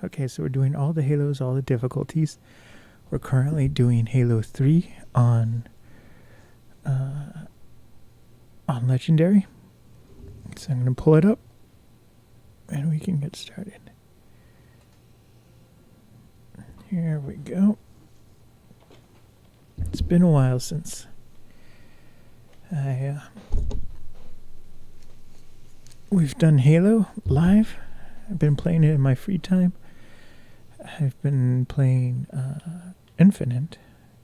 Okay, so we're doing all the Halos, all the difficulties. We're currently doing Halo 3 on Legendary. So I'm going to pull it up and we can get started. Here we go. It's been a while since we've done Halo live. I've been playing it in my free time. I've been playing Infinite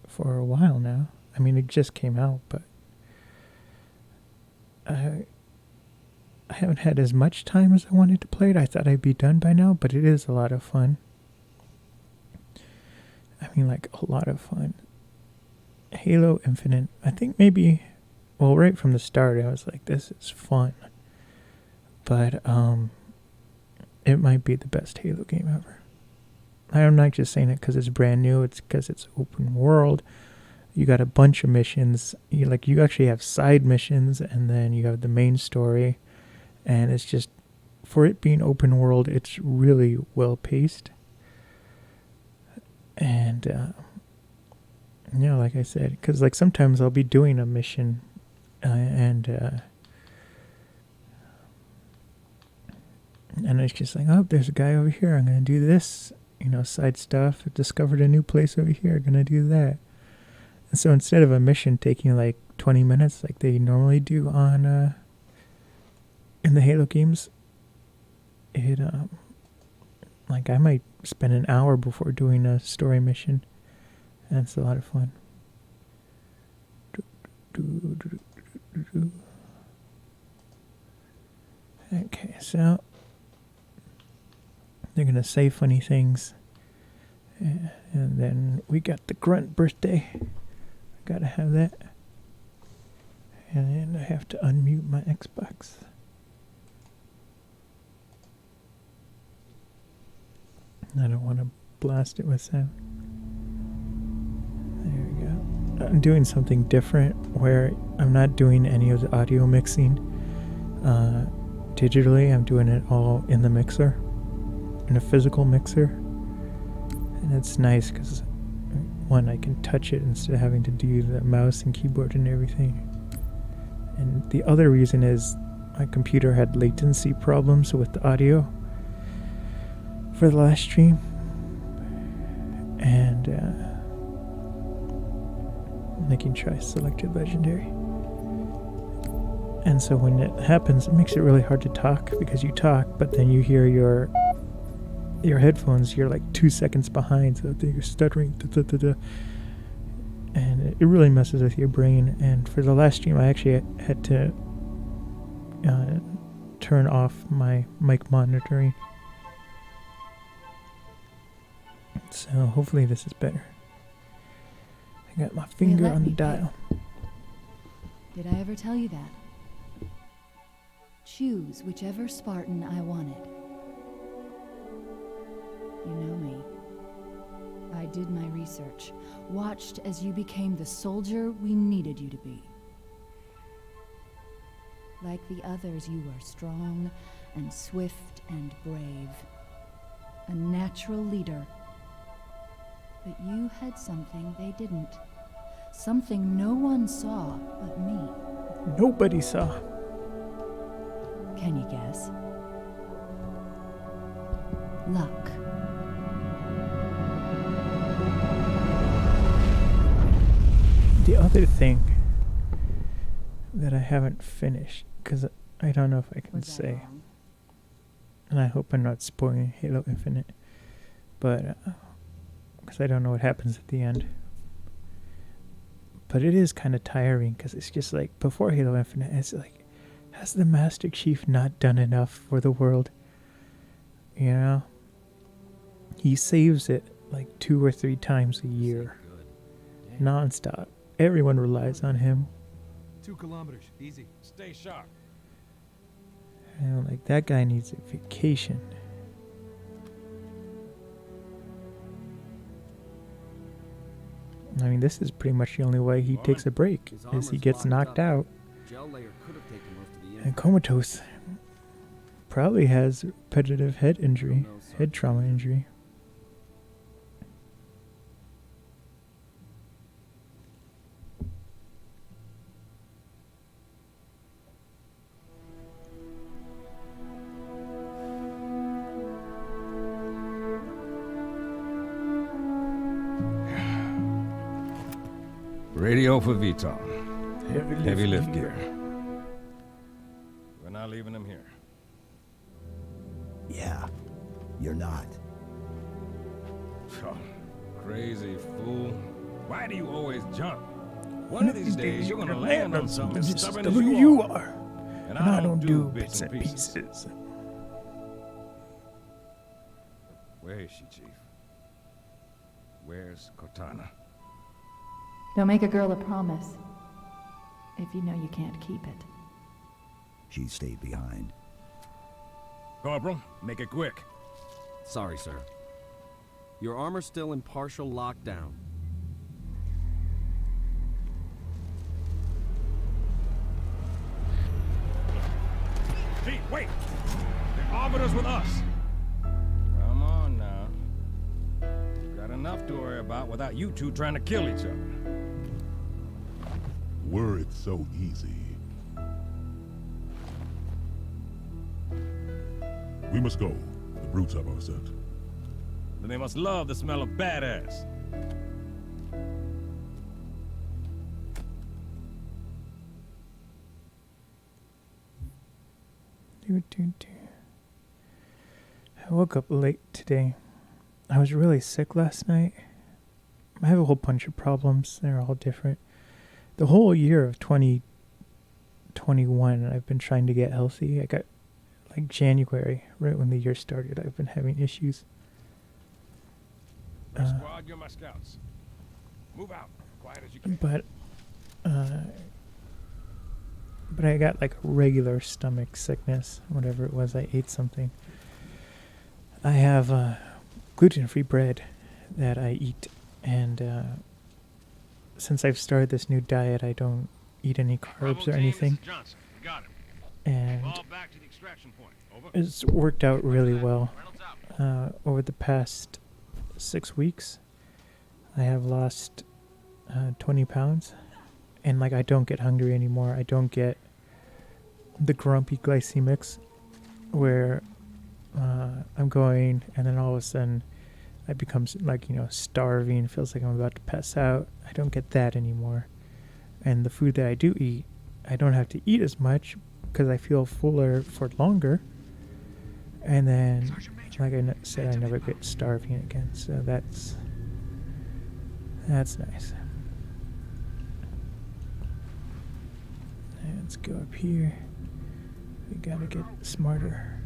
for a while now. I mean, it just came out, but I haven't had as much time as I wanted to play it. I thought I'd be done by now, but it is a lot of fun. I mean, like, a lot of fun. Halo Infinite, I think maybe, well, right from the start, I was like, this is fun. But, it might be the best Halo game ever. I'm not just saying it because it's brand new, it's because it's open world. You got a bunch of missions. You actually have side missions, and then you have the main story. And it's just, for it being open world, it's really well paced. And, like I said, because like sometimes I'll be doing a mission and it's just like, oh, there's a guy over here. I'm going to do this, side stuff. I've discovered a new place over here. I'm going to do that. And so instead of a mission taking like 20 minutes like they normally do on in the Halo games, it like I might spend an hour before doing a story mission, and it's a lot of fun. Okay, so they're gonna say funny things, and then we got the grunt birthday. Gotta have that. And then I have to unmute my Xbox. I don't want to blast it with sound. There we go. I'm doing something different where I'm not doing any of the audio mixing digitally. I'm doing it all in the mixer, in a physical mixer. And it's nice because, one, I can touch it instead of having to do the mouse and keyboard and everything. And the other reason is my computer had latency problems with the audio for the last stream, and making sure I selected Legendary. And so when it happens, it makes it really hard to talk because you talk, but then you hear your headphones, you're like 2 seconds behind, so you're stuttering, and it really messes with your brain. And for the last stream, I actually had to turn off my mic monitoring. So hopefully this is better. I got my finger on the dial. Did I ever tell you that? Choose whichever Spartan I wanted. You know me. I did my research, watched as you became the soldier we needed you to be. Like the others, you were strong and swift and brave. A natural leader. But you had something they didn't. Something no one saw but me. Nobody saw. Can you guess? Luck. The other thing that I haven't finished, because I don't know if I can say, and I hope I'm not spoiling Halo Infinite, but because I don't know what happens at the end. But it is kind of tiring because it's just like, before Halo Infinite, it's like, has the Master Chief not done enough for the world? He saves it like 2 or 3 times a year, non-stop. Everyone relies on him. 2 kilometers, easy. Stay sharp. And like, that guy needs a vacation. I mean, this is pretty much the only way he takes a break, is he gets knocked out and comatose. probably has repetitive head injury, head trauma injury. Radio for Vital. Heavy lift gear. gear. We're not leaving him here. Yeah, you're not. Oh, crazy fool. Why do you always jump? One of these days you're gonna land on something as stubborn as you are. And I don't do bits and pieces. Where is she, Chief? Where's Cortana? Don't make a girl a promise if you know you can't keep it. She stayed behind. Corporal, make it quick. Sorry, sir. Your armor's still in partial lockdown. Chief, wait! The arbiter's with us! Come on now. We've got enough to worry about without you two trying to kill each other. Were it so easy. We must go. The brutes have our scent. Then they must love the smell of badass. I woke up late today. I was really sick last night. I have a whole bunch of problems. They're all different. The whole year of 2021, I've been trying to get healthy. I got, like, January, right when the year started, I've been having issues. Squad, you're my scouts. Move out, quiet as you can. But I got, like, regular stomach sickness, whatever it was. I ate something. I have gluten-free bread that I eat, and since I've started this new diet, I don't eat any carbs or anything. Johnson, got him. And Fall back to the extraction point. Over. it's worked out really well. Over the past 6 weeks, I have lost 20 pounds. And, like, I don't get hungry anymore. I don't get the grumpy glycemics where I'm going and then all of a sudden I become, like, starving. It feels like I'm about to pass out. I don't get that anymore. And the food that I do eat, I don't have to eat as much because I feel fuller for longer. And then, like I said, I never get starving again. So that's nice. Let's go up here. We gotta get smarter.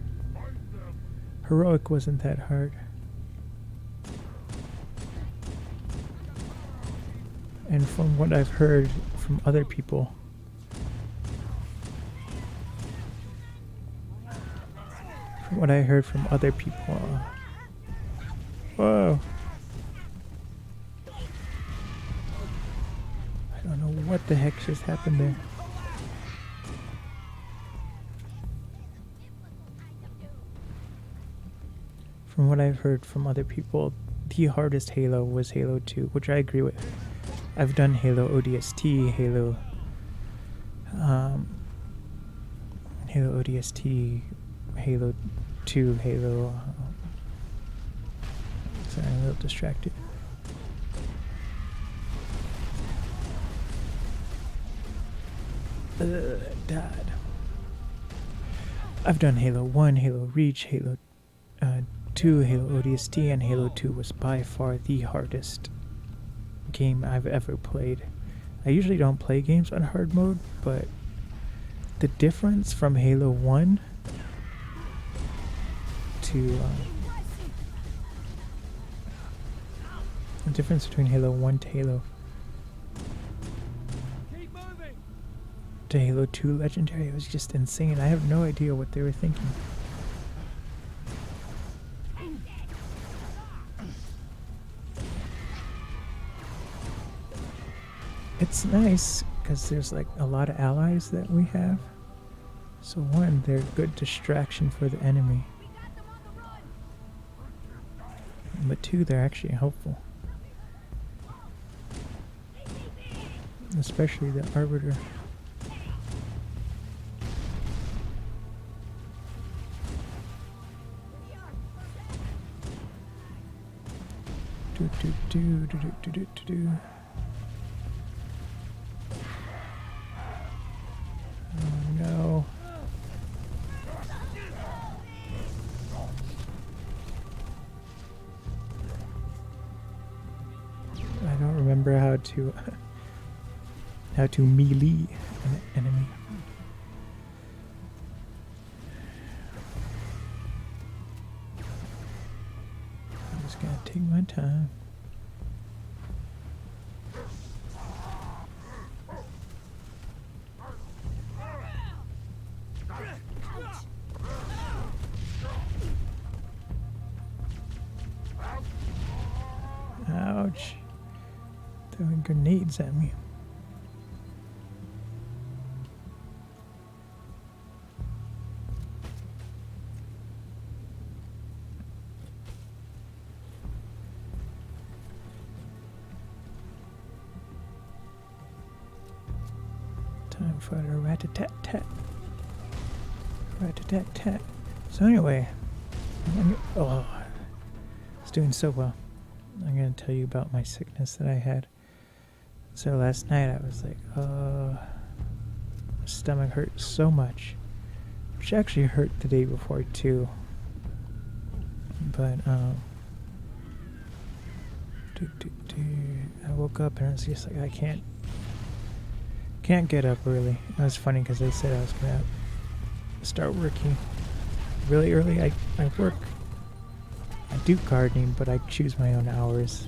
Heroic wasn't that hard. And from what I've heard from other people, whoa. I don't know what the heck just happened there. From what I've heard from other people, the hardest Halo was Halo 2, which I agree with. I've done Halo ODST, Halo ODST, Halo 2, Halo... sorry, I'm a little distracted. Dad. I've done Halo 1, Halo Reach, Halo 2, Halo ODST, and Halo 2 was by far the hardest game I've ever played. I usually don't play games on hard mode, but the difference from Halo 1 to the difference between Halo 1 to Halo 2 Legendary was just insane. I have no idea what they were thinking. It's nice because there's, like, a lot of allies that we have, So one, they're a good distraction for the enemy. But two, they're actually helpful. Especially the Arbiter. Do do do do do do do do. Oh no. I don't remember how to melee an enemy. I'm just gonna take my time. Ouch. Throwing grenades at me. Time for the rat-a-tat-tat. Rat-a-tat-tat. So anyway, oh, it's doing so well. I'm gonna tell you about my sickness that I had. So last night I was like, my stomach hurt so much, which actually hurt the day before too. But I woke up and I was just like, I can't get up early. It was funny because they said I was gonna start working really early. I do gardening, but I choose my own hours.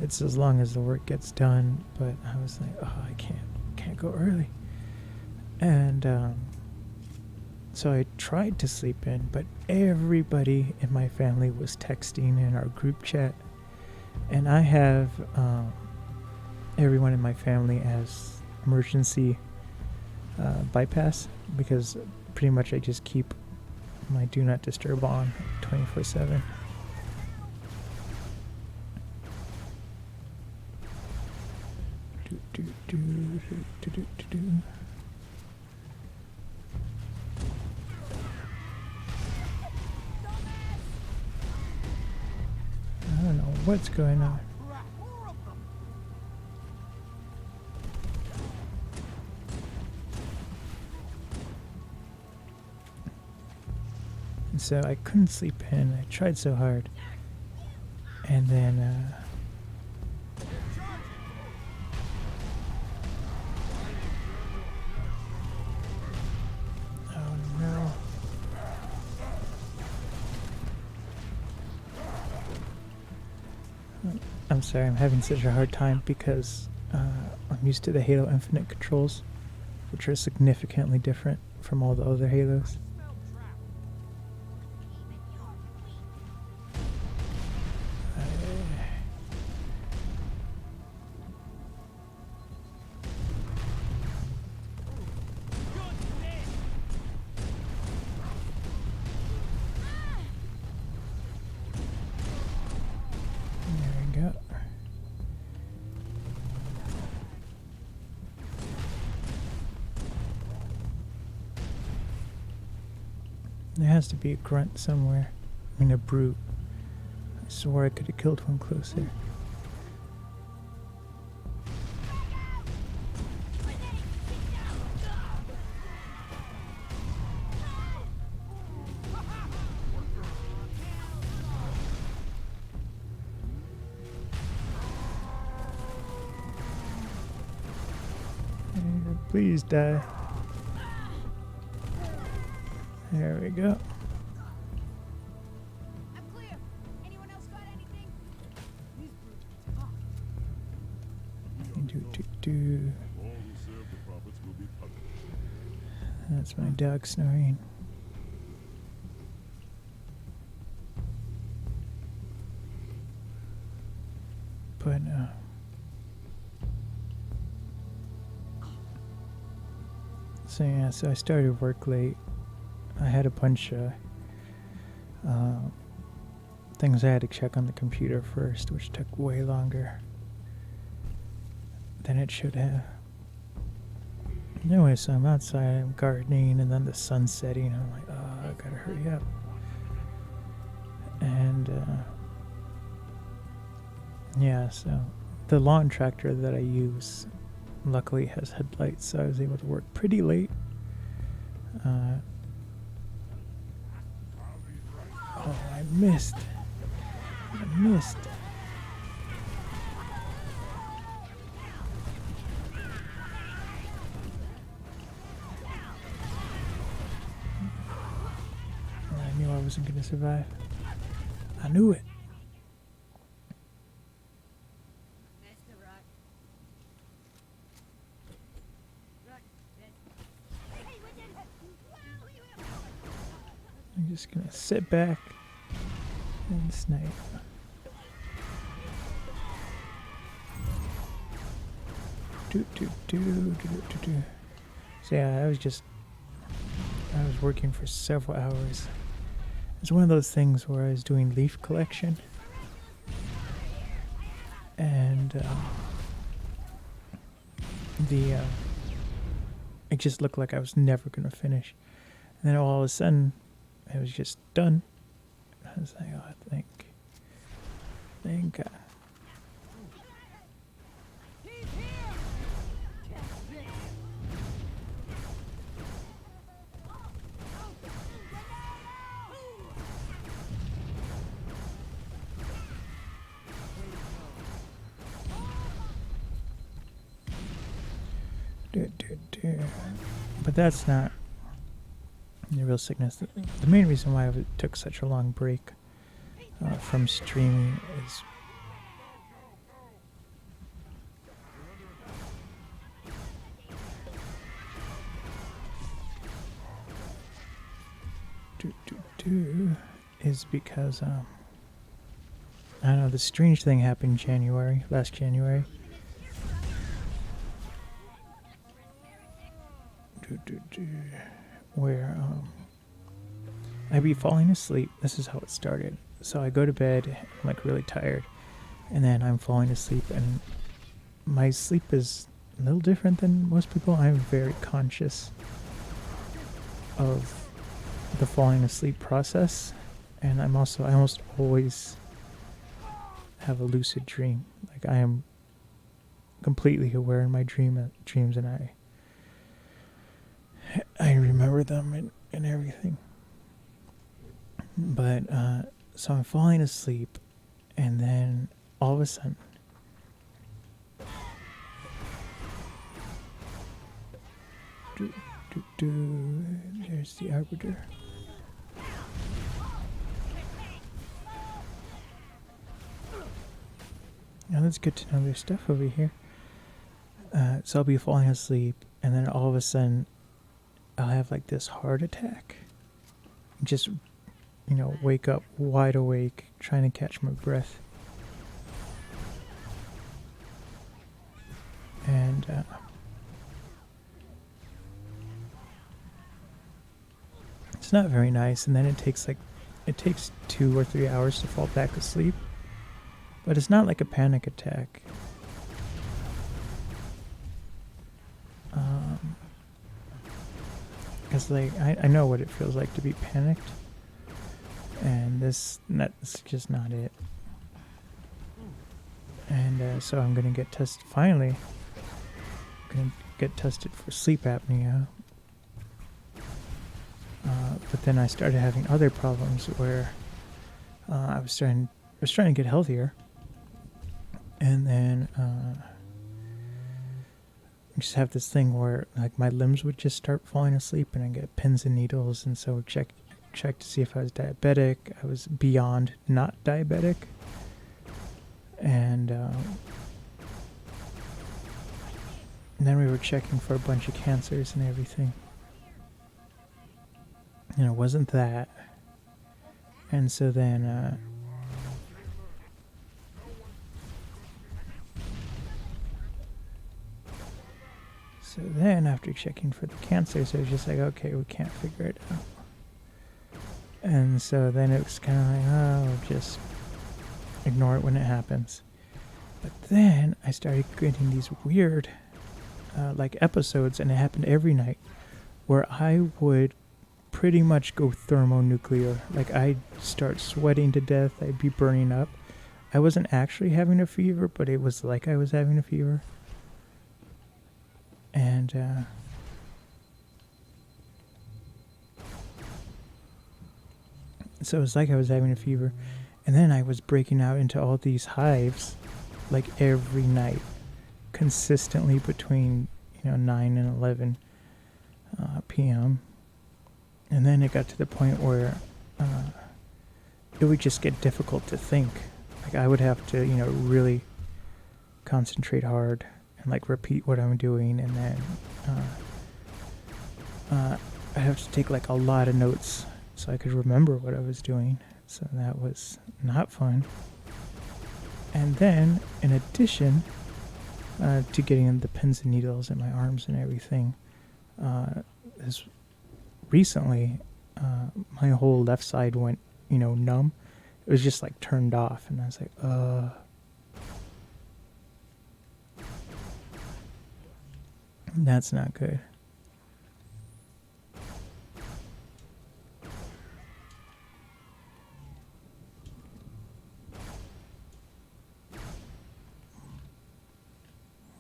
It's as long as the work gets done, but I was like, oh, I can't go early. And so I tried to sleep in, but everybody in my family was texting in our group chat. And I have everyone in my family as emergency bypass, because pretty much I just keep my do not disturb on 24/7. I don't know what's going on. And so I couldn't sleep in. I tried so hard. And then oh no. I'm sorry, I'm having such a hard time because I'm used to the Halo Infinite controls, which are significantly different from all the other Halos. There we go. There has to be a grunt somewhere. I mean, a brute. I swore I could have killed one closer. Please die. There we go. I'm clear. Anyone else got anything? These brutes are tough. Do. All who serve the prophets will be punished. That's my dog snoring. But So yeah, so I started work late. I had a bunch of things I had to check on the computer first, which took way longer than it should have. Anyway, so I'm outside, I'm gardening, and then the sun's setting, and I'm like, oh, I gotta hurry up. And yeah, so the lawn tractor that I use luckily has headlights, so I was able to work pretty late. Oh, I missed. I missed. I knew I wasn't going to survive. I knew it. I'm just going to sit back and snipe. So yeah, I was working for several hours. It's one of those things where I was doing leaf collection, and it just looked like I was never gonna finish. And then all of a sudden, it was just done. I was like, oh, thank God. But that's not the real sickness. The main reason why I took such a long break from streaming is because I don't know, the strange thing happened last January. Where I'd be falling asleep. This is how it started. So I go to bed, I'm like really tired, and then I'm falling asleep, and my sleep is a little different than most people. I'm very conscious of the falling asleep process, and I almost always have a lucid dream. Like I am completely aware in my dreams, and I remember them and everything. But so I'm falling asleep, and then all of a sudden there's the arbiter. Now that's good to know there's stuff over here. So I'll be falling asleep, and then all of a sudden I'll have like this heart attack. Just, wake up wide awake, trying to catch my breath. And it's not very nice, and then it takes 2 or 3 hours to fall back asleep. But it's not like a panic attack. Because I know what it feels like to be panicked, and that's just not it. And so I'm gonna get tested. Finally, I'm gonna get tested for sleep apnea. But then I started having other problems where I was trying to get healthier, and then I just have this thing where like my limbs would just start falling asleep, and I get pins and needles, and so check to see if I was diabetic. I was beyond not diabetic, and then we were checking for a bunch of cancers and everything, and it wasn't that. And so then So then, after checking for the cancers, it was just like, okay, we can't figure it out. And so then it was kind of like, oh, just ignore it when it happens. But then I started getting these weird, like episodes, and it happened every night, where I would pretty much go thermonuclear. Like, I'd start sweating to death, I'd be burning up. I wasn't actually having a fever, but it was like I was having a fever. And, so it was like I was having a fever. And then I was breaking out into all these hives, like every night, consistently between, 9 and 11 p.m. And then it got to the point where it would just get difficult to think. Like, I would have to, really concentrate hard and, like, repeat what I'm doing. And then I'd have to take, like, a lot of notes so I could remember what I was doing. So that was not fun. And then, in addition to getting the pins and needles in my arms and everything, this recently, my whole left side went, numb. It was just like turned off, and I was like, that's not good.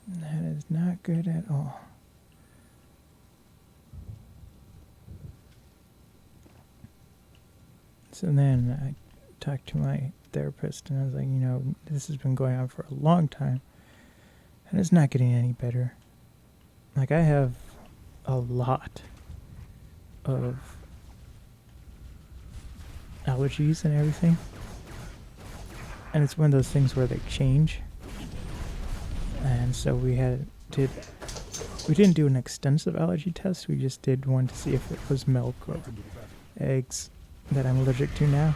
That is not good at all. So then I talked to my therapist, and I was like, this has been going on for a long time, and it's not getting any better. Like, I have a lot of allergies and everything, and it's one of those things where they change. And so we didn't do an extensive allergy test. We just did one to see if it was milk or eggs that I'm allergic to now.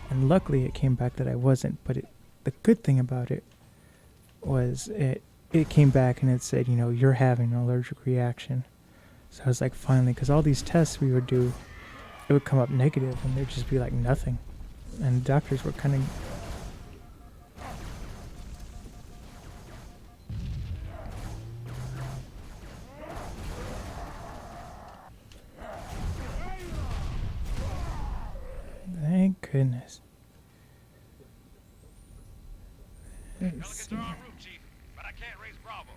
And luckily it came back that I wasn't. But the good thing about it was it came back and it said, you're having an allergic reaction. So I was like, finally, because all these tests we would do, it would come up negative and there'd just be like nothing. And doctors were kind of... Thank goodness. Delegates are en route, Chief, but I can't raise Bravo.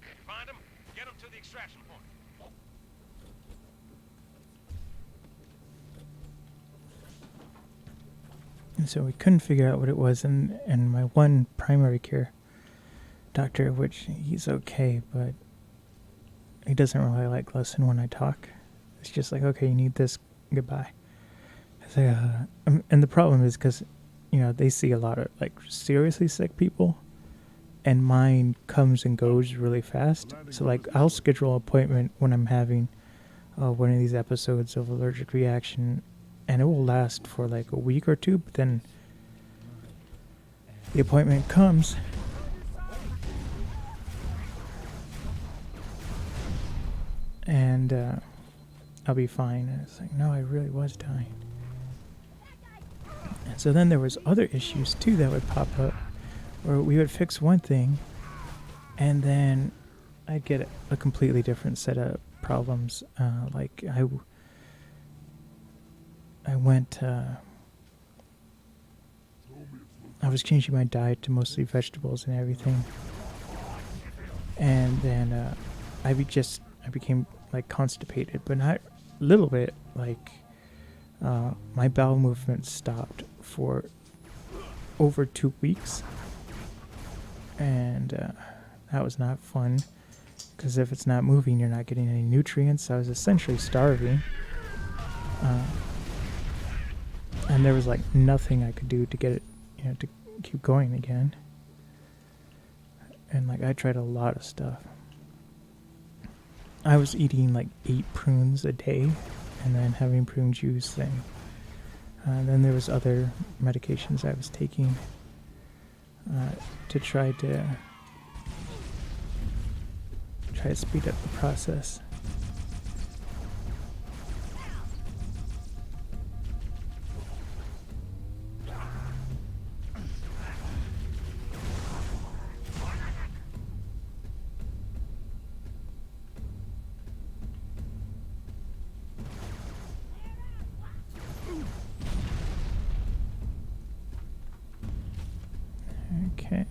If you find them, get them to the extraction point. And so we couldn't figure out what it was, and my one primary care doctor, which he's okay, but he doesn't really like listen when I talk. It's just like, okay, you need this, goodbye. And the problem is because, they see a lot of, like, seriously sick people, and mine comes and goes really fast. So, like, I'll schedule an appointment when I'm having one of these episodes of allergic reaction, and it will last for, like, a week or two, but then the appointment comes, and I'll be fine. And it's like, no, I really was dying. And so then there was other issues too that would pop up, where we would fix one thing, and then I'd get a completely different set of problems. Like I went, I was changing my diet to mostly vegetables and everything, and then I became like constipated, but not a little bit. Like my bowel movement stopped for over 2 weeks, and that was not fun, because if it's not moving, you're not getting any nutrients. I was essentially starving, and there was like nothing I could do to get it, to keep going again. And like I tried a lot of stuff. I was eating like 8 prunes a day, and then having prune juice, and then there was other medications I was taking to try try to speed up the process. Okay.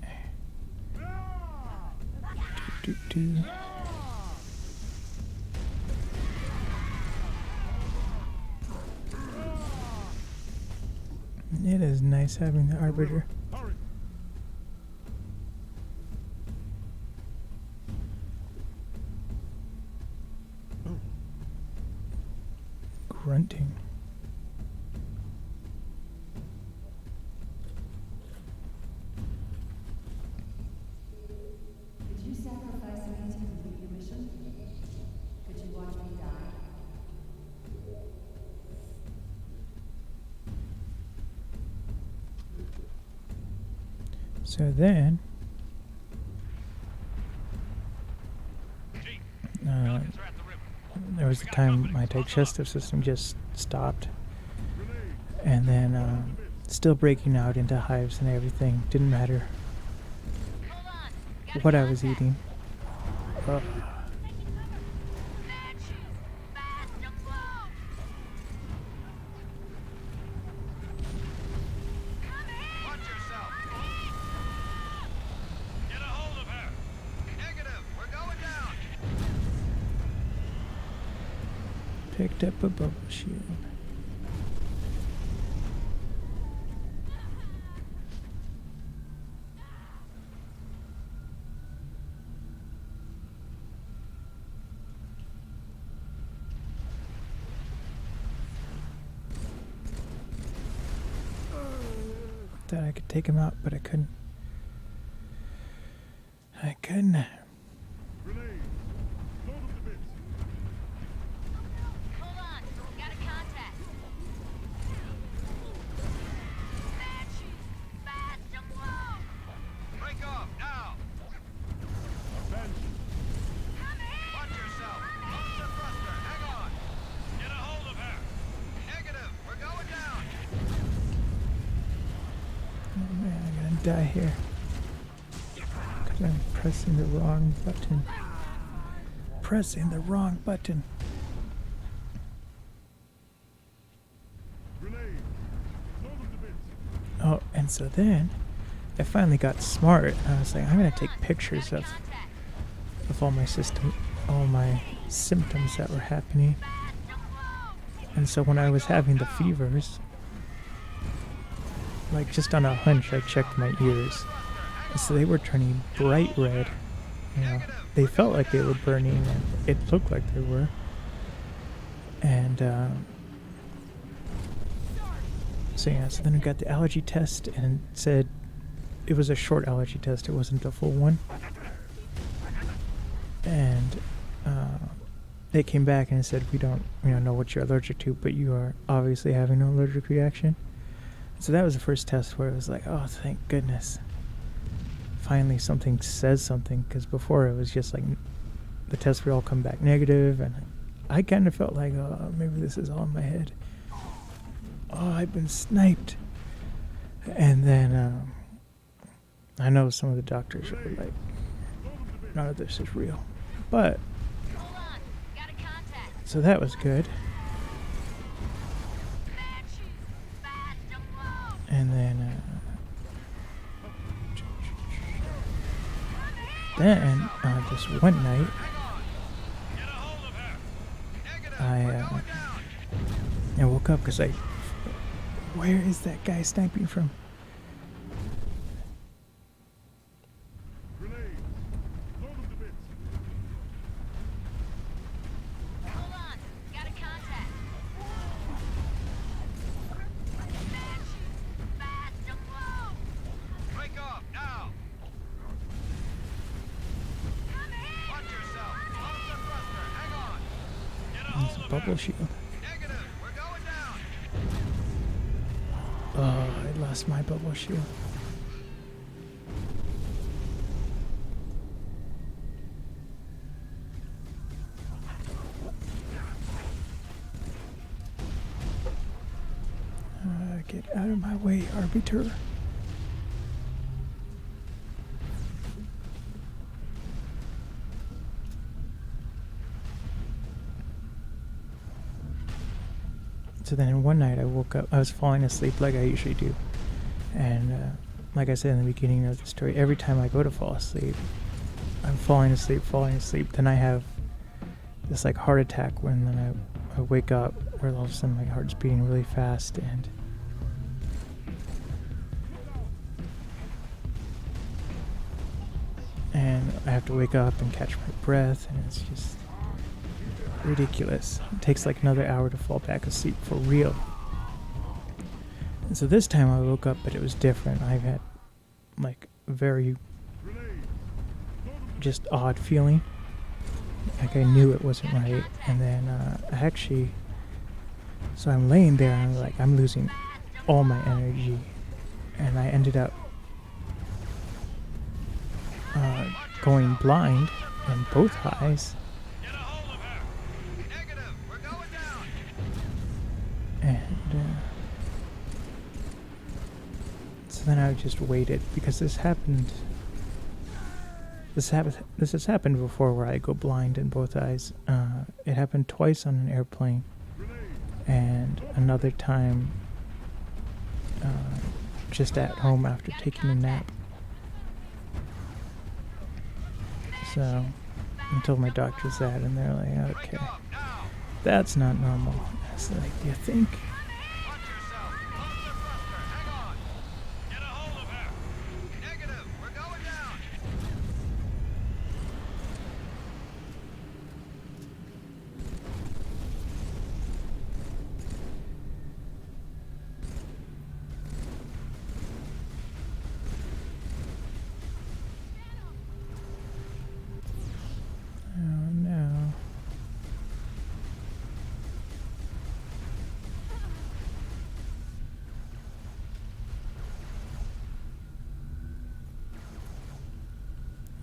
Do. It is nice having the Arbiter. Hurry! Grunting. Could you sacrifice me to complete your mission? Could you watch me die? So then, there was a time my digestive system just stopped, and then still breaking out into hives and everything. Didn't matter what I was eating. Picked up a bubble shield. Thought I could take him out, but I couldn't. I couldn't. Grenade! Load them to bits! Hold on, got a contact. Bad shoes, fast and low. Break off, now! Banshee! Come here. Watch yourself! Load the thruster, hang on! Get a hold of her! Negative, we're going down! Oh man, I'm gonna die here. Because I'm pressing the wrong button. Pressing the wrong button. Grenade! Load them to bits! Oh, and so then I finally got smart. I was like, I'm gonna take pictures of all my symptoms that were happening. And so when I was having the fevers, like just on a hunch, I checked my ears. And so they were turning bright red. You know, they felt like they were burning, and it looked like they were. And so yeah, so then I got the allergy test, and it said it was a short allergy test. It wasn't the full one. And they came back and it said, we don't know what you're allergic to, but you are obviously having an allergic reaction. So that was the first test where it was like, oh, thank goodness. Finally something says something, because before it was just like the tests would all come back negative, and I kind of felt like, oh, maybe this is all in my head. Oh, I've been sniped. And then I know some of the doctors were like, none of this is real. But, Hold on, got a contact. so that was good. Bad shoes, fast and low. And then, then this one night, I woke up because where is that guy sniping from? Grenade! Load them to bits! Hold on, got a contact. Bad shoes, fast and low. Break off, now! Come here. Watch yourself! Load the thruster, hang on! Get a It's a bubble shield. Negative, we're going down! Oh, I lost my bubble shield. away, Arbiter. So then one night I woke up, I was falling asleep like I usually do. And like I said in the beginning of the story, every time I go to fall asleep, I'm falling asleep. Then I have this like heart attack when then I wake up where all of a sudden my heart's beating really fast and I have to wake up and catch my breath, and it's just ridiculous. It takes like another hour to fall back asleep for real. And so this time I woke up, but it was different. I had like a very just odd feeling. Like I knew it wasn't right. And then so I'm laying there and I'm losing all my energy. And I ended up going blind in both eyes. And so then I just waited because this has happened before where I go blind in both eyes. It happened twice on an airplane, and another time just at home after taking a nap. So I told my doctors that, and they're like, okay, that's not normal. I was like, you think?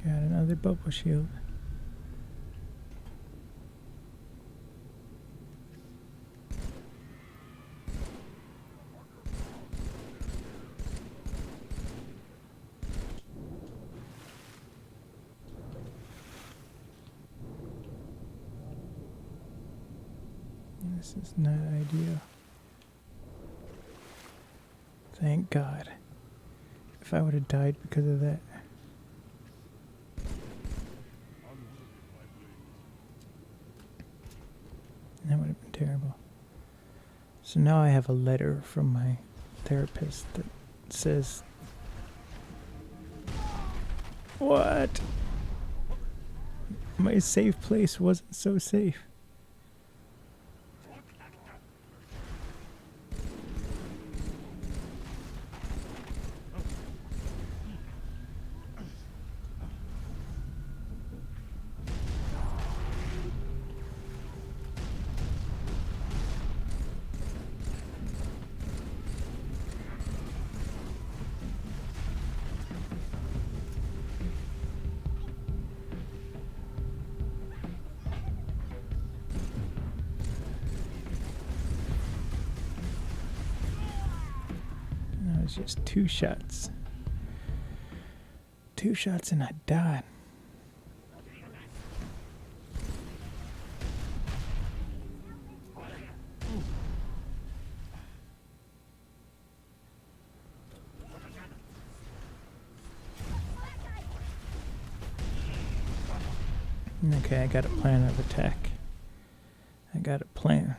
Got another bubble shield. This is not ideal. Thank God. If I would have died because of that. That would have been terrible. So now I have a letter from my therapist that says, what? My safe place wasn't so safe. Just two shots. Two shots and I died. Okay, I got a plan of attack. I got a plan.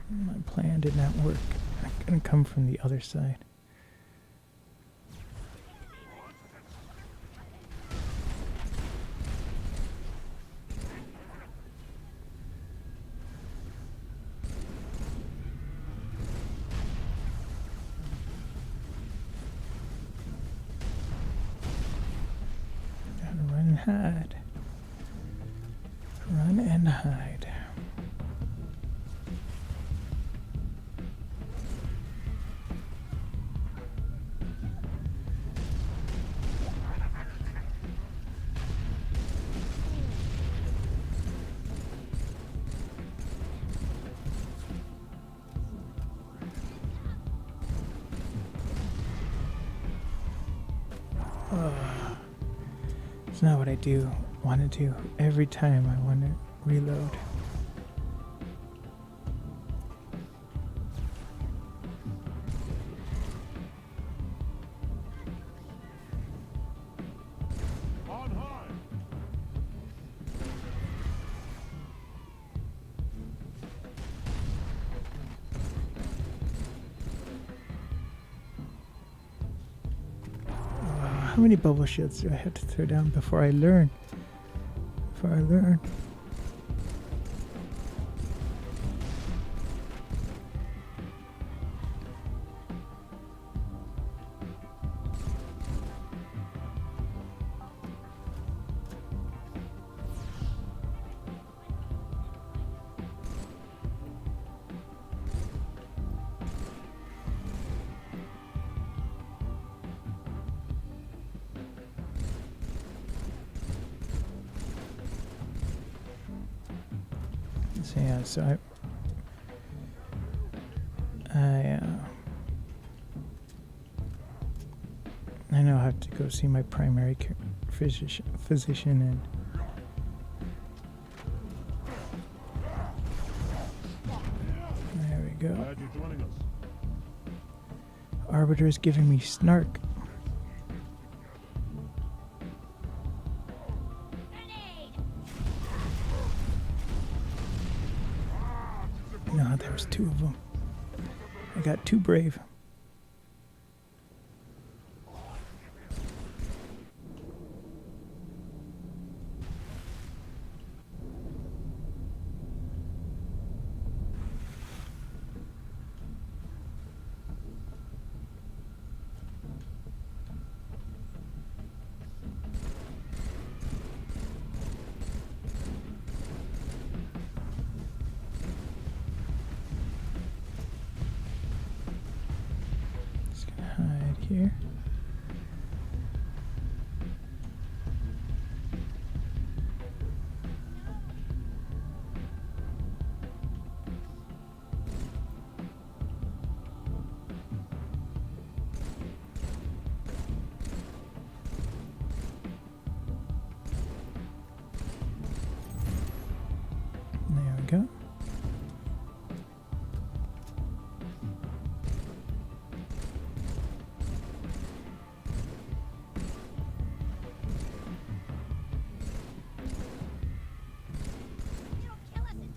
My plan did not work. I'm gonna come from the other side. Gotta run and hide. Run and hide. It's not what I do want to do every time I want to reload. On high. How many bubble shields do I have to throw down before I learn? Before I learn. So yeah, so I now have to go see my primary physician and there we go. Glad you're joining us. Arbiter is giving me snark. No, there was two of them. I got too brave. Just gonna hide here. There we go. You don't kill us and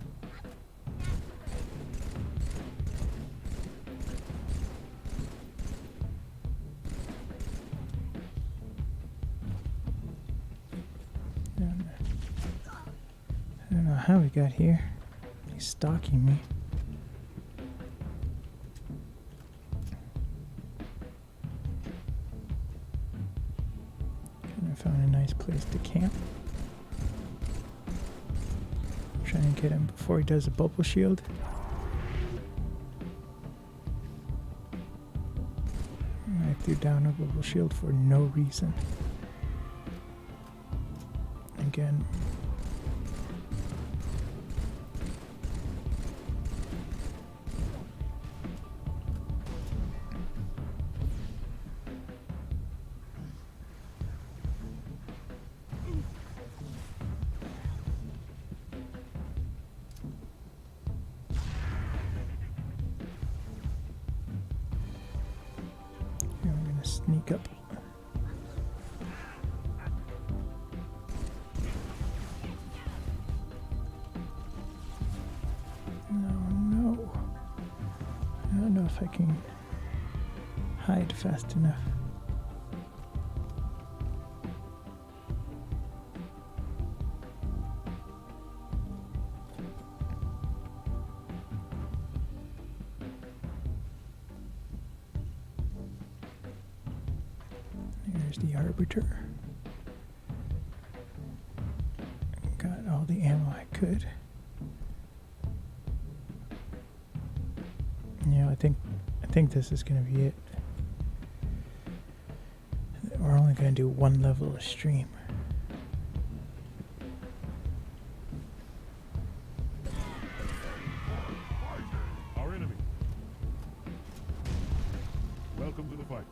I don't know how we got here. He's stalking me. Kind of found a nice place to camp. Try and get him before he does a bubble shield. I threw down a bubble shield for no reason. Again. Here we're gonna sneak up. No. I don't know if I can hide fast enough. There's the Arbiter. Got all the ammo I could. Yeah, I think this is gonna be it. We're only gonna do one level of stream. Our enemy. Welcome to the fight.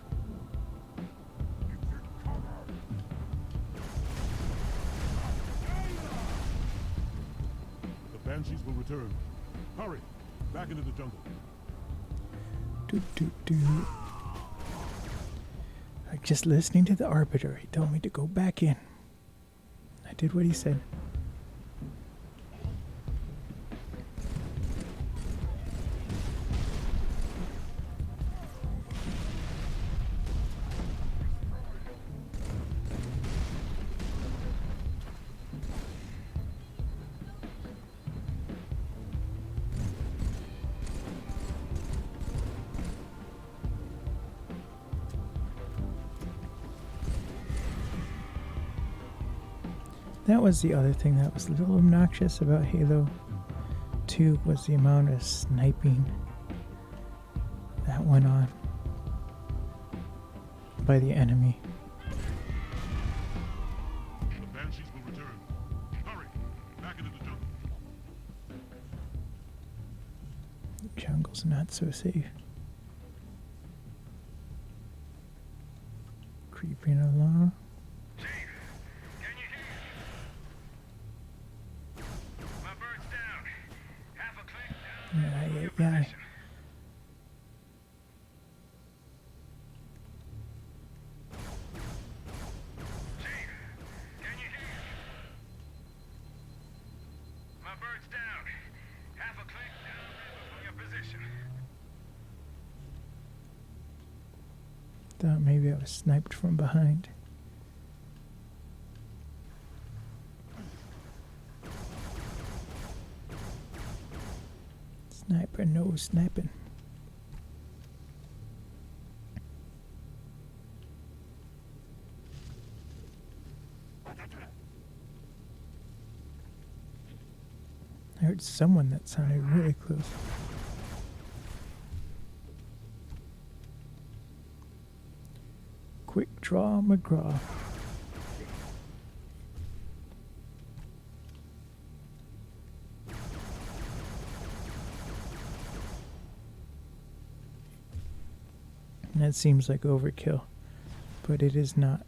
Banshees will return. Hurry! Back into the jungle. Do, do, do. I'm just listening to the Arbiter. He told me to go back in. I did what he said. That was the other thing that was a little obnoxious about Halo 2 was the amount of sniping that went on by the enemy. The Banshees will return. Hurry! Back into the jungle. The jungle's not so safe. Creeping along. Yeah. Thought maybe I was sniped from behind. Sniper, no sniping. I heard someone that sounded really close. Quick draw McGraw. That seems like overkill, but it is not.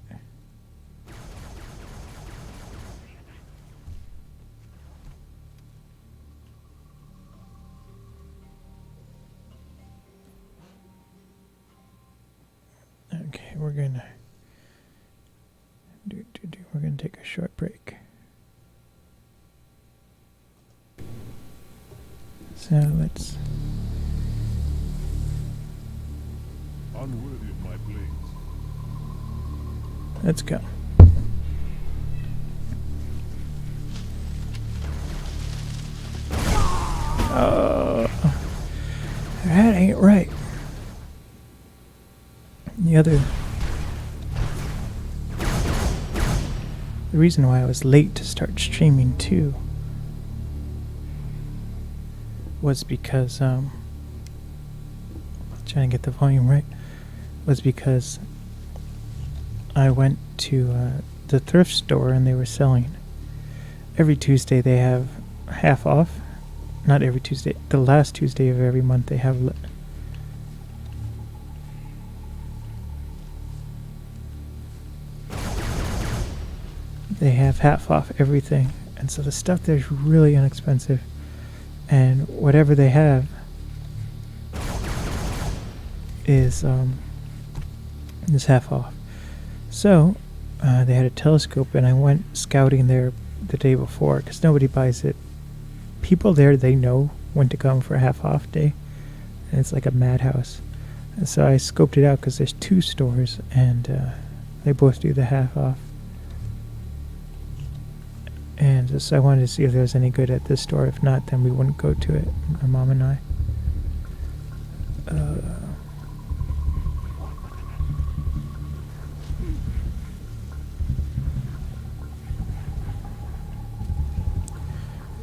Okay, we're gonna we're gonna take a short break. So let's. Unworthy of my blades. Let's go. Oh, that ain't right. The reason why I was late to start streaming too was because trying to get the volume right, was because I went to the thrift store and they were selling. Every Tuesday they have half off. Not every Tuesday. The last Tuesday of every month they have half off everything. And so the stuff there's really inexpensive. And whatever they have is half off. So they had a telescope and I went scouting there the day before because nobody buys it. People there, they know when to come for a half off day, and it's like a madhouse. And so I scoped it out because there's two stores and they both do the half off. And so I wanted to see if there was any good at this store. If not, then we wouldn't go to it, my mom and I.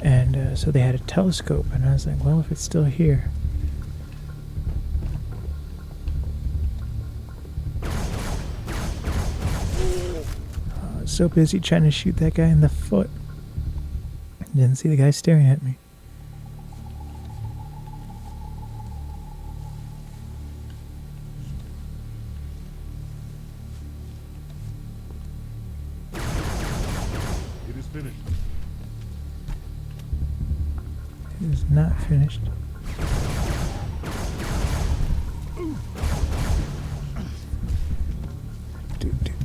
And so they had a telescope, and I was like, well, if it's still here. I was so busy trying to shoot that guy in the foot. Didn't see the guy staring at me. It is finished. is not finished.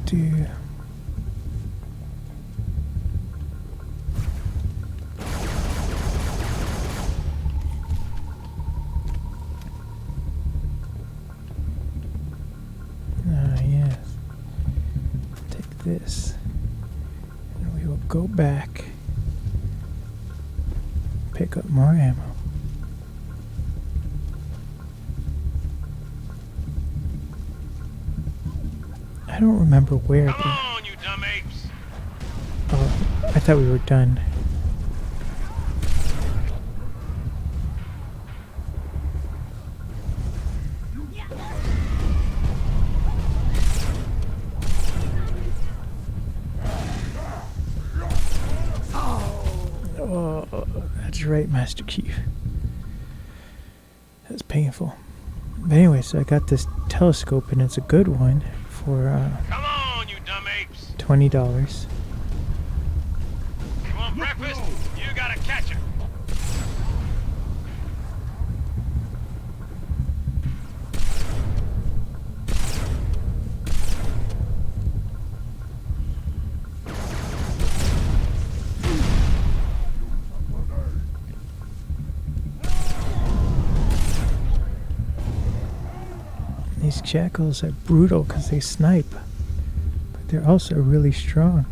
Do. Ah, yes. Take this. And we will go back. Pick up more ammo. I don't remember where. Come on, you dumb apes! Oh, I thought we were done. Oh, that's right, Master Chief. That's painful. But anyway, so I got this telescope, and it's a good one for Come on, you dumb apes! $20. You want breakfast? You gotta catch it! These jackals are brutal because they snipe, but they're also really strong.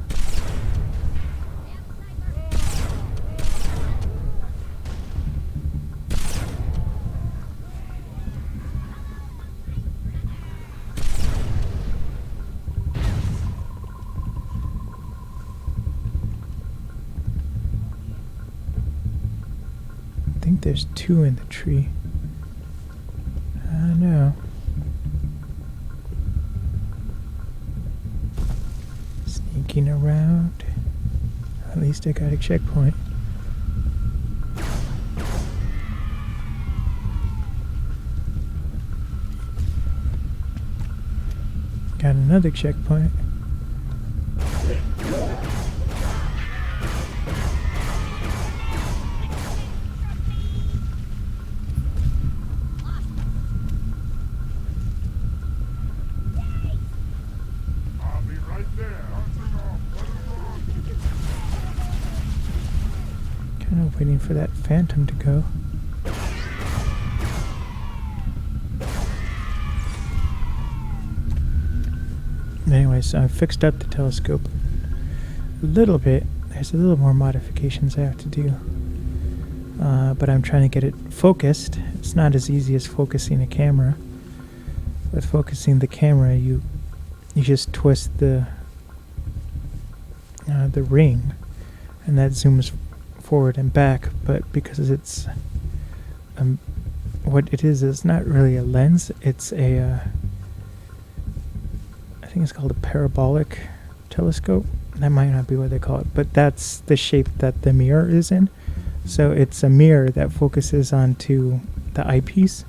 I think there's 2 in the tree. I know. Sneaking around. At least I got a checkpoint. Got another checkpoint. I'll be right there. Kind of waiting for that phantom to go. Anyway, so I fixed up the telescope a little bit. There's a little more modifications I have to do. But I'm trying to get it focused. It's not as easy as focusing a camera. With focusing the camera, you just twist the ring, and that zooms forward and back. But because it's what it is not really a lens. It's a I think it's called a parabolic telescope. That might not be what they call it, but that's the shape that the mirror is in. So it's a mirror that focuses onto the eyepiece,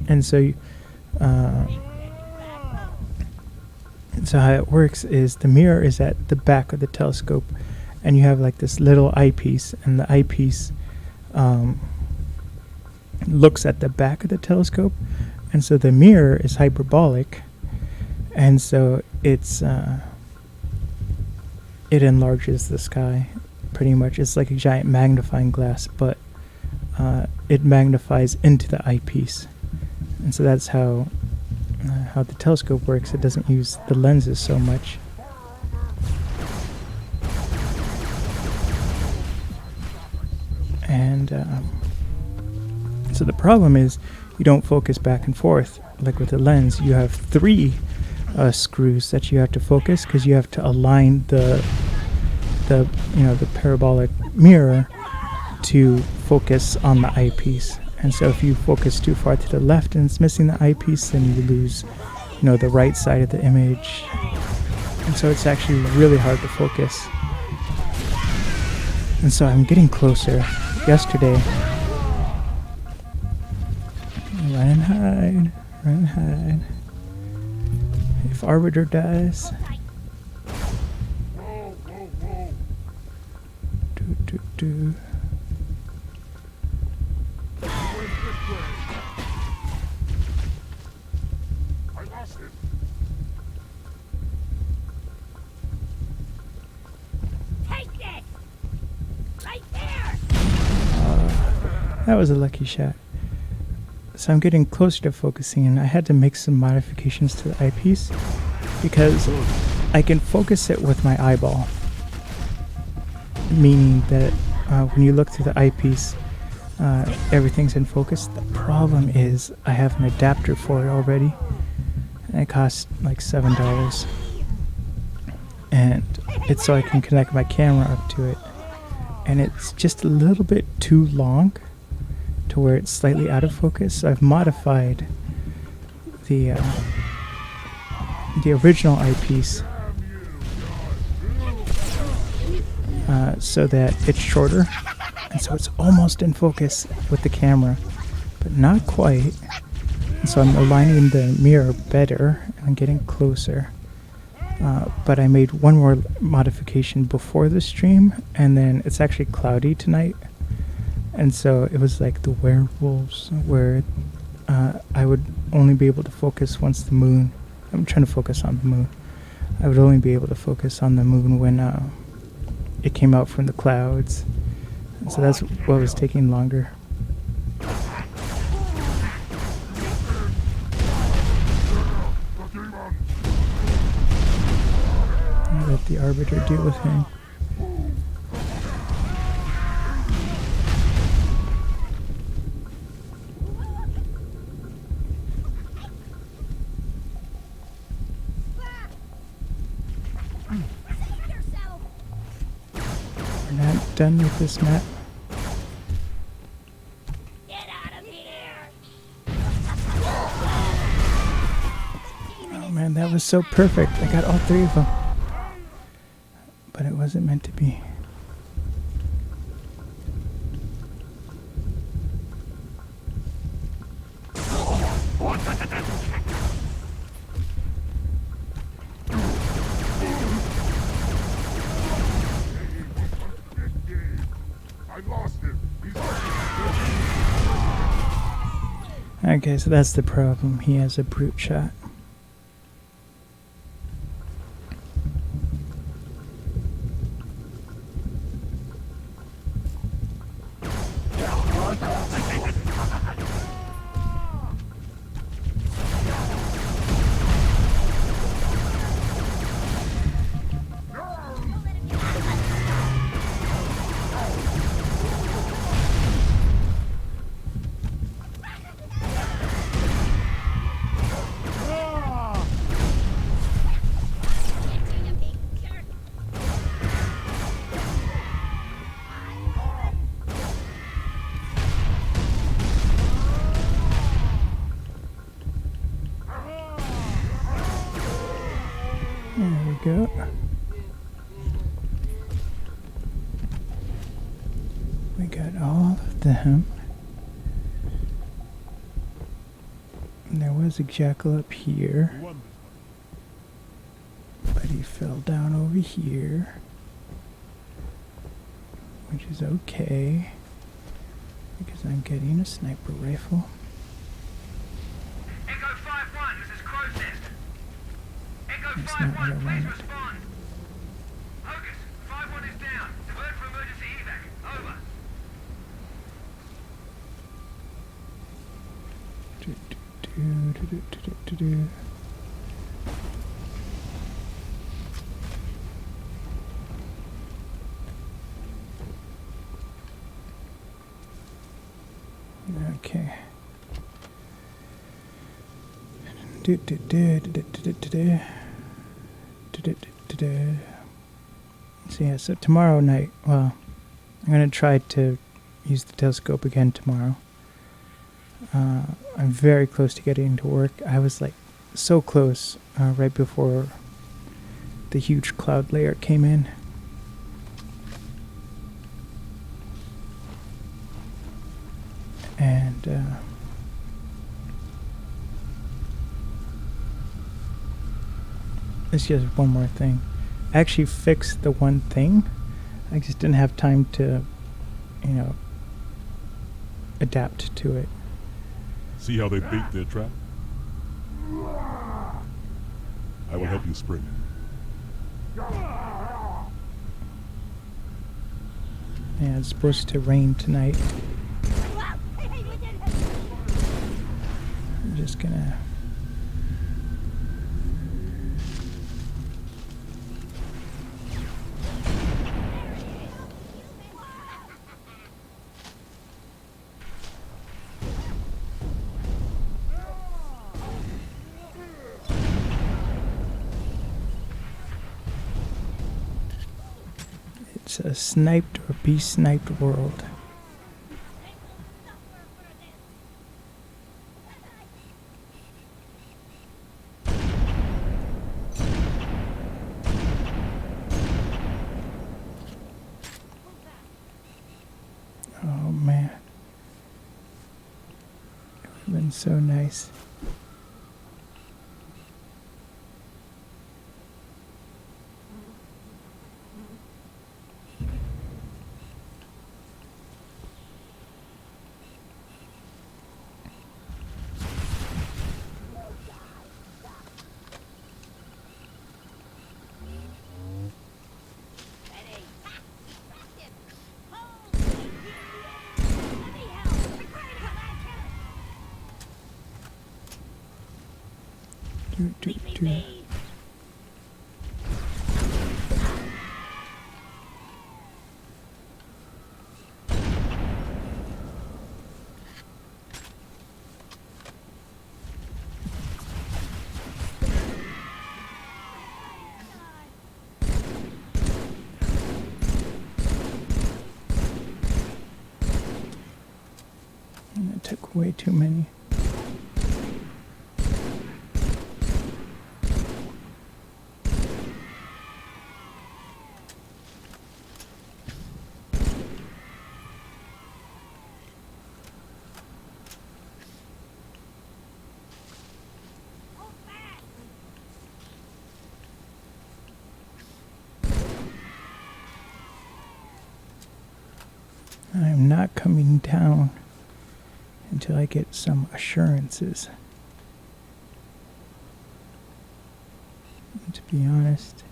and so so how it works is the mirror is at the back of the telescope, and you have like this little eyepiece, and the eyepiece looks at the back of the telescope, and so the mirror is hyperbolic, and so it's it enlarges the sky. Pretty much, it's like a giant magnifying glass, but it magnifies into the eyepiece, and so that's how the telescope works. It doesn't use the lenses so much. And so the problem is you don't focus back and forth like with the lens. You have 3 screws that you have to focus, because you have to align the parabolic mirror to focus on the eyepiece. And so if you focus too far to the left and it's missing the eyepiece, then you lose the right side of the image. And so it's actually really hard to focus. And so I'm getting closer. Yesterday, run and hide, run and hide. If Arbiter dies, That was a lucky shot. So I'm getting closer to focusing, and I had to make some modifications to the eyepiece because I can focus it with my eyeball. Meaning that when you look through the eyepiece, everything's in focus. The problem is I have an adapter for it already, and it costs like $7. And it's so I can connect my camera up to it. And it's just a little bit too long to where it's slightly out of focus. So I've modified the original eyepiece so that it's shorter, and so it's almost in focus with the camera, but not quite. And so I'm aligning the mirror better, and I'm getting closer. But I made one more modification before the stream, and then it's actually cloudy tonight. And so it was like the werewolves, where I would only be able to focus once the moon. I'm trying to focus on the moon. I would only be able to focus on the moon when it came out from the clouds. And so that's what was taking longer. I'll let the Arbiter deal with him. We're not done with this map. Get out of here! Oh man, that was so perfect. I got all 3 of them. But it wasn't meant to be. I lost him. He's Okay, so that's the problem. He has a brute shot. There we go. We got all of them. And there was a jackal up here, but he fell down over here, which is okay because I'm getting a sniper rifle. Echo 5-1, this is Crow's Nest. Echo That's not what I 5-1, please wanted. respond. Hocus, 5-1 is down. Divert for emergency evac. Over. Okay. So yeah, so tomorrow night, well, I'm gonna try to use the telescope again tomorrow. I'm very close to getting to work. I was like so close right before the huge cloud layer came in. And it's just one more thing. I actually fixed the one thing. I just didn't have time to, adapt to it. See how they bait their trap? I will help you sprint. Yeah, it's supposed to rain tonight. I'm just gonna... It's a sniped or be sniped world. Oh man. It would have been so nice. Do. And that took way too many. I'm not coming down until I get some assurances. And to be honest,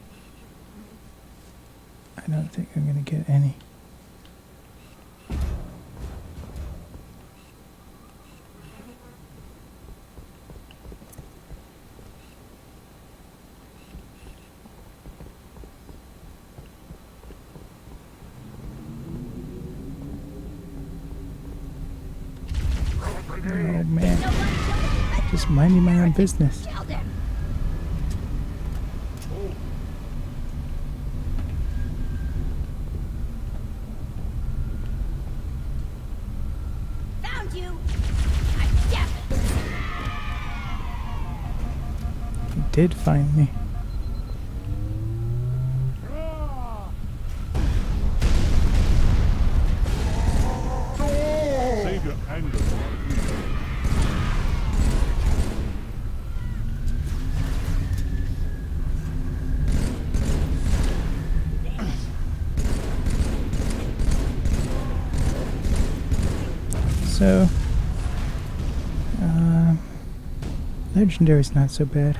I don't think I'm going to get any. Oh man, just minding my own business. Found you. I'm definitely. He did find me. Save your anger. So, legendary's not so bad.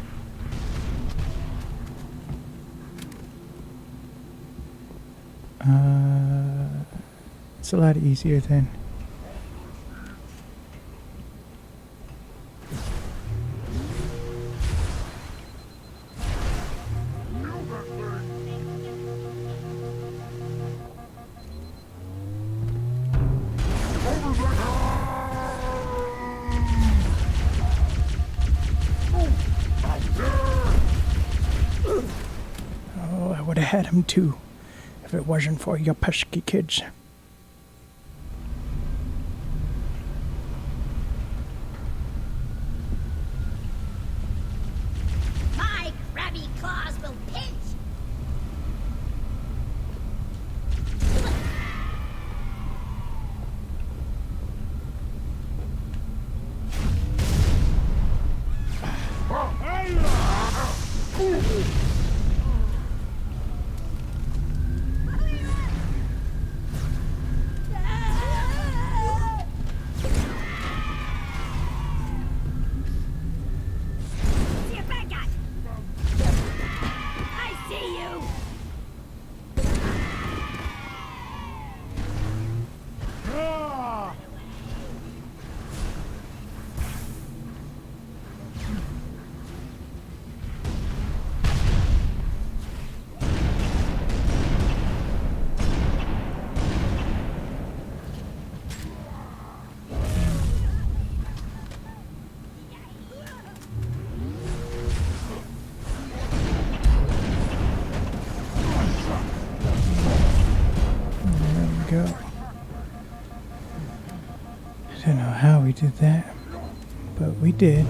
It's a lot easier than. Oh, I would have had him too, if it wasn't for your pesky kids. My crabby claws will pinch. do that, but we did.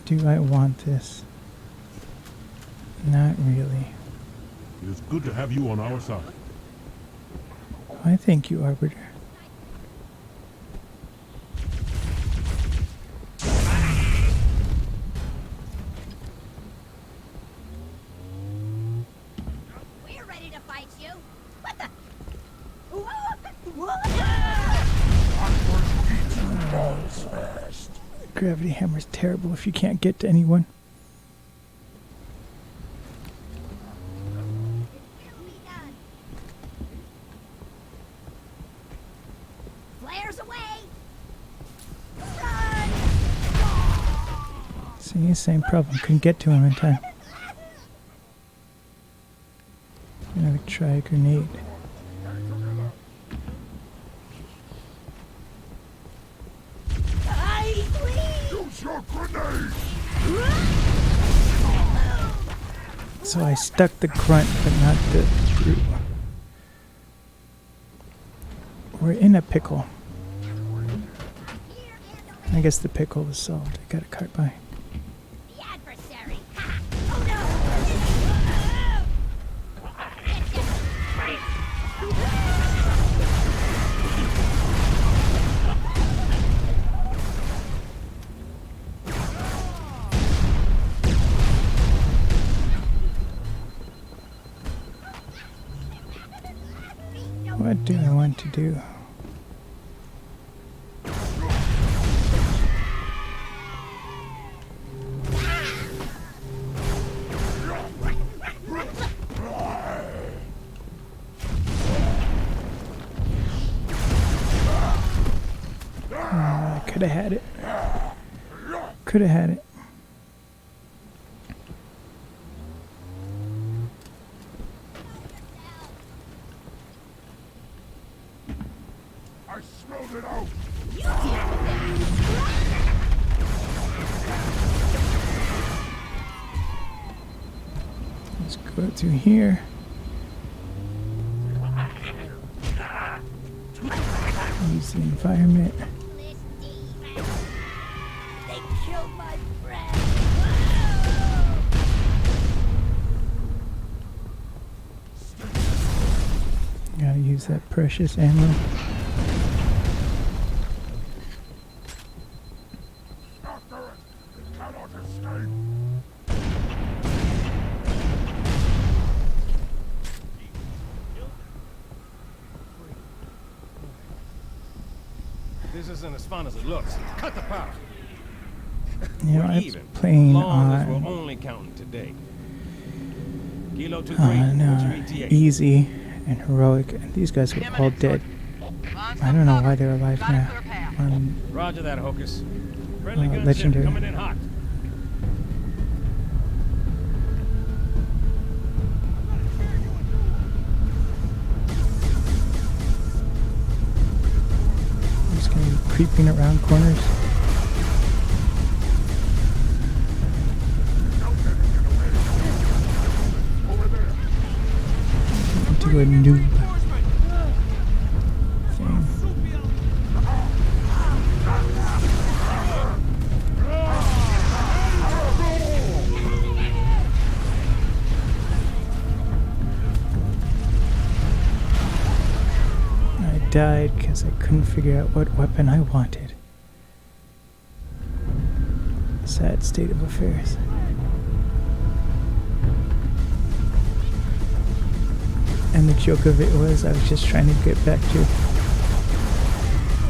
Do I want this? Not really. It is good to have you on our side. I thank you, Arbiter. We're ready to fight you. What the? Gravity hammer's terrible if you can't get to anyone. Flares away. See, same problem. Couldn't get to him in time. I'm gonna try a grenade. So I stuck the grunt, but not the brute. We're in a pickle. I guess the pickle was solved. I got a cart by. The adversary. Oh no! What do I want to do? I could have had it. Could have had it. I smelled it out. You deal with Let's go through here. Use the environment. this demon. They killed my friend. Gotta use that precious ammo. After it. It cannot escape. This isn't as fun as it looks. Cut the power. You know, We're I was even. playing Long as on we're only counting today. Kilo 2-3, what's your ETA? easy and heroic, and these guys were all dead. I don't know why they're alive now. Roger that, Hocus. Friendly gunship Legendary. coming in hot. I'm just gonna be creeping around corners. Do a noob thing. I died because I couldn't figure out what weapon I wanted. Sad state of affairs. And the joke of it was I was just trying to get back to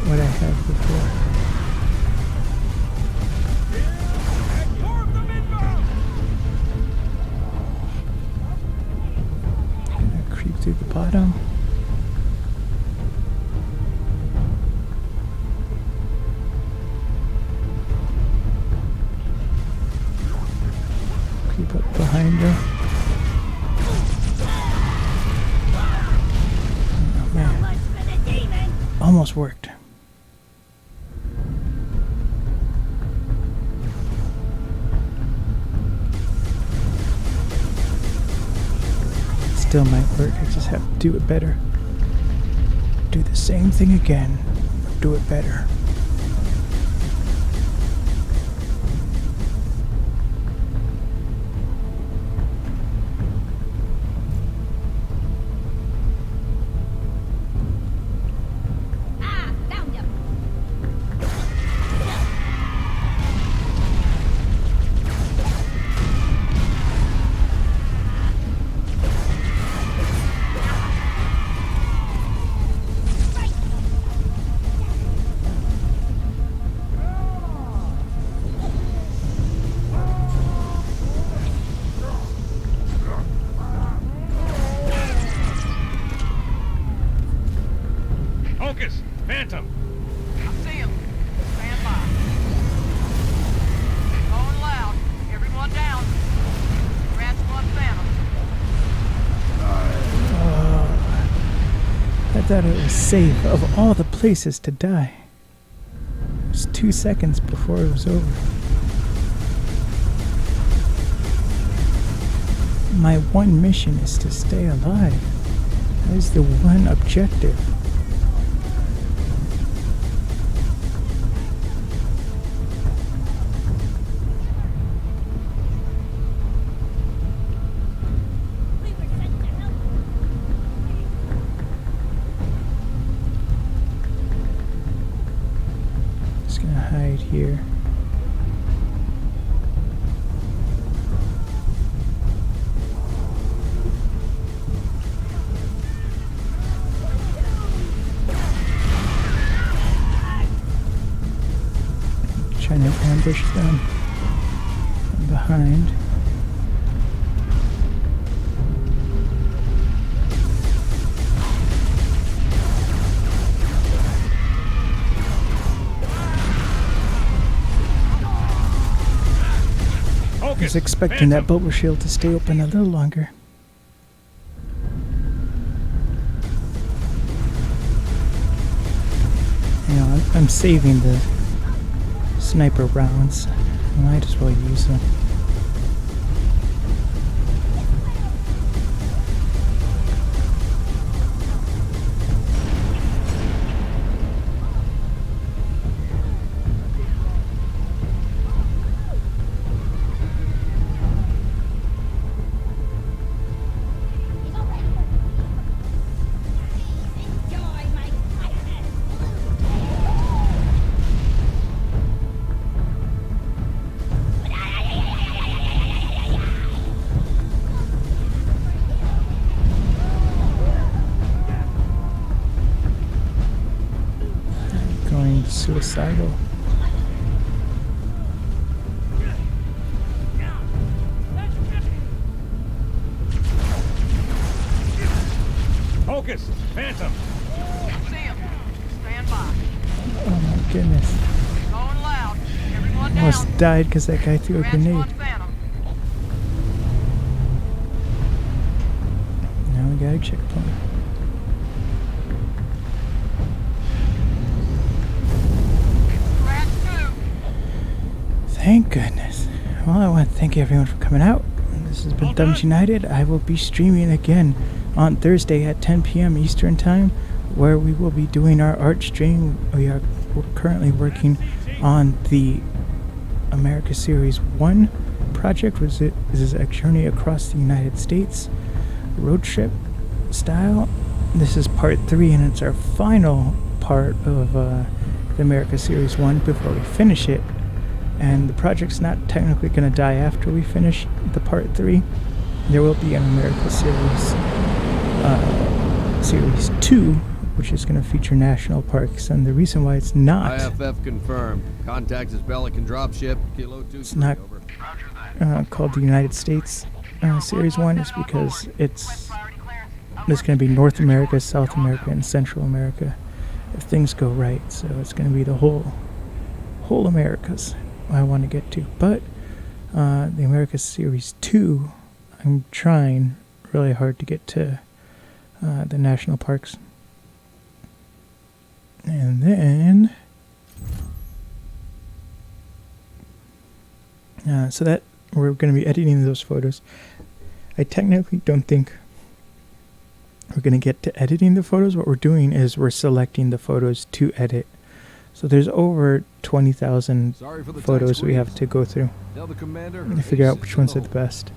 what I had before. Gonna creep through the bottom. Creep up behind her. Almost worked. Still might work, I just have to do it better. Do the same thing again, do it better. Ah, found him. Hocus! Phantom! I see him. Stand by. Going loud. Everyone down. Rats 1 Phantom. I thought it was safe of all the places to die. It was 2 seconds before it was over. My one mission is to stay alive. That is the one objective. We were sent to help. Just gonna hide here. Trying to ambush them from behind. I Hocus! was expecting that Phantom! bubble shield to stay open a little longer. You know, I'm saving the sniper rounds. Might as well use them. He's already. Please enjoy my kindness. Going suicidal. Hocus! Phantom! I see him. Stand by. Oh my goodness. Going loud. Everyone down. Almost died because that guy threw a Rats grenade. 1 Phantom. Now we got a checkpoint. Rats 2. Thank goodness. Well, I want to thank everyone for coming out. This has been Thumbs United. I will be streaming again on Thursday at 10 p.m. Eastern Time, where we will be doing our art stream. We're currently working on the America Series 1 project, which is a journey across the United States, road trip style. This is part 3, and it's our final part of the America Series 1 before we finish it. And the project's not technically going to die after we finish the part 3. There will be an America Series 2, which is going to feature national parks. And the reason why it's not IFF confirmed. Contact is Pelican dropship. Kilo 2. It's not called the United States Series 1 is because there's going to be North America, South America, and Central America if things go right. So it's going to be the whole Americas I want to get to. But the America Series 2, I'm trying really hard to get to the national parks. And then so that we're going to be editing those photos. I technically don't think we're going to get to editing the photos. What we're doing is we're selecting the photos to edit. So there's over 20,000 photos we have to go through and figure out which ones are the best.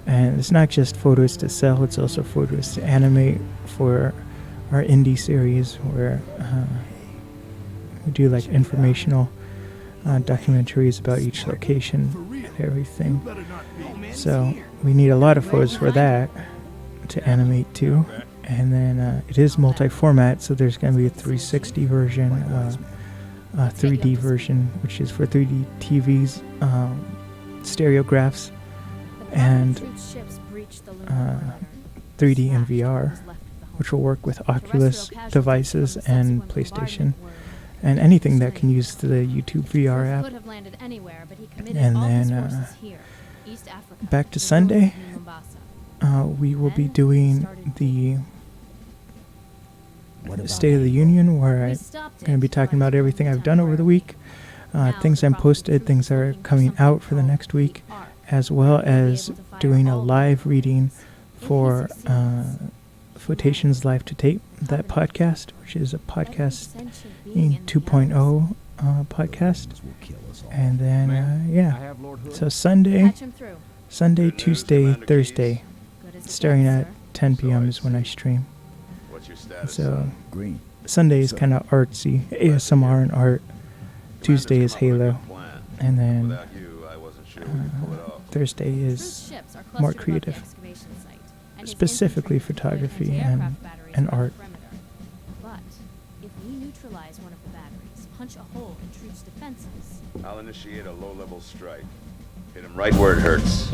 And it's not just photos to sell, it's also photos to animate for our indie series where we do like informational documentaries about each location and everything. So we need a lot of photos for that to animate too. And then it is multi-format, so there's going to be a 360 version, a 3D version, which is for 3D TVs, stereographs, and 3D and VR, which will work with Oculus devices and PlayStation, and anything that can use the YouTube VR app. And then back to Sunday, we will be doing the State of the Union, where I'm going to be talking about everything I've done over the week, things I'm posted, things that are coming out for the next week, as well as doing a live reading for Flotations Live to Tape, that podcast, which is a podcast 2.0 podcast. And then, so Sunday, Tuesday, Thursday, starting at 10 p.m. is when I stream. So Sunday is kind of artsy, ASMR and art. Tuesday is Halo, and then Thursday is more creative, specifically photography and art. But if we neutralize one of the batteries, punch a hole in Troop's defenses. I'll initiate a low-level strike. Hit him right where it hurts.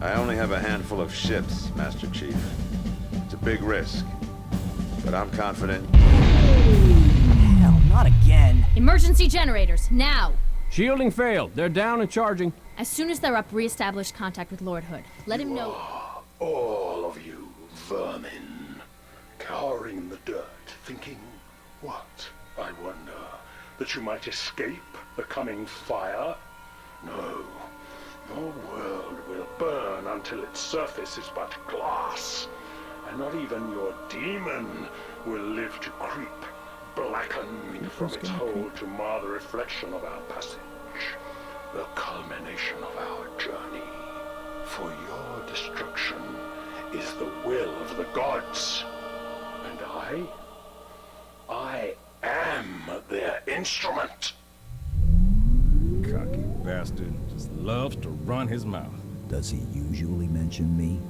I only have a handful of ships, Master Chief. It's a big risk, but I'm confident. Hell, not again. Emergency generators, now! Shielding failed. They're down and charging. As soon as they're up, re-establish contact with Lord Hood. Let him know. All of you vermin, cowering in the dirt, thinking, what, I wonder, that you might escape the coming fire? No, your world will burn until its surface is but glass, and not even your demon will live to creep, blackened from its hole to mar the reflection of our passage, the culmination of our journey. For your destruction is the will of the gods, and I am their instrument. Cocky bastard just loves to run his mouth. Does he usually mention me?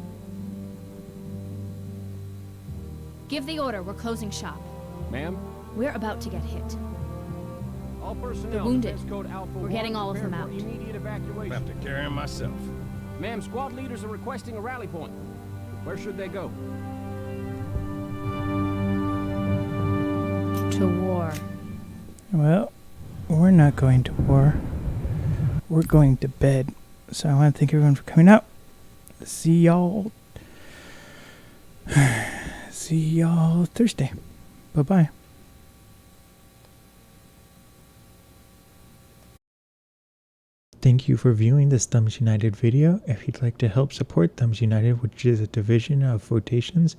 Give the order, we're closing shop. Ma'am? We're about to get hit. All personnel. They're wounded. Code Alpha We're getting all of them out. Immediate evacuation. I have to carry him myself. Ma'am, squad leaders are requesting a rally point. Where should they go? To war. Well, we're not going to war. We're going to bed. So I want to thank everyone for coming out. See y'all Thursday. Bye-bye. Thank you for viewing this Thumbs United video. If you'd like to help support Thumbs United, which is a division of Flotations,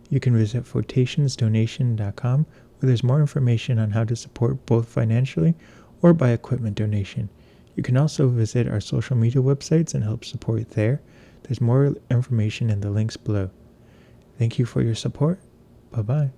you can visit flotationsdonation.com, where there's more information on how to support both financially or by equipment donation. You can also visit our social media websites and help support there. There's more information in the links below. Thank you for your support. Bye-bye.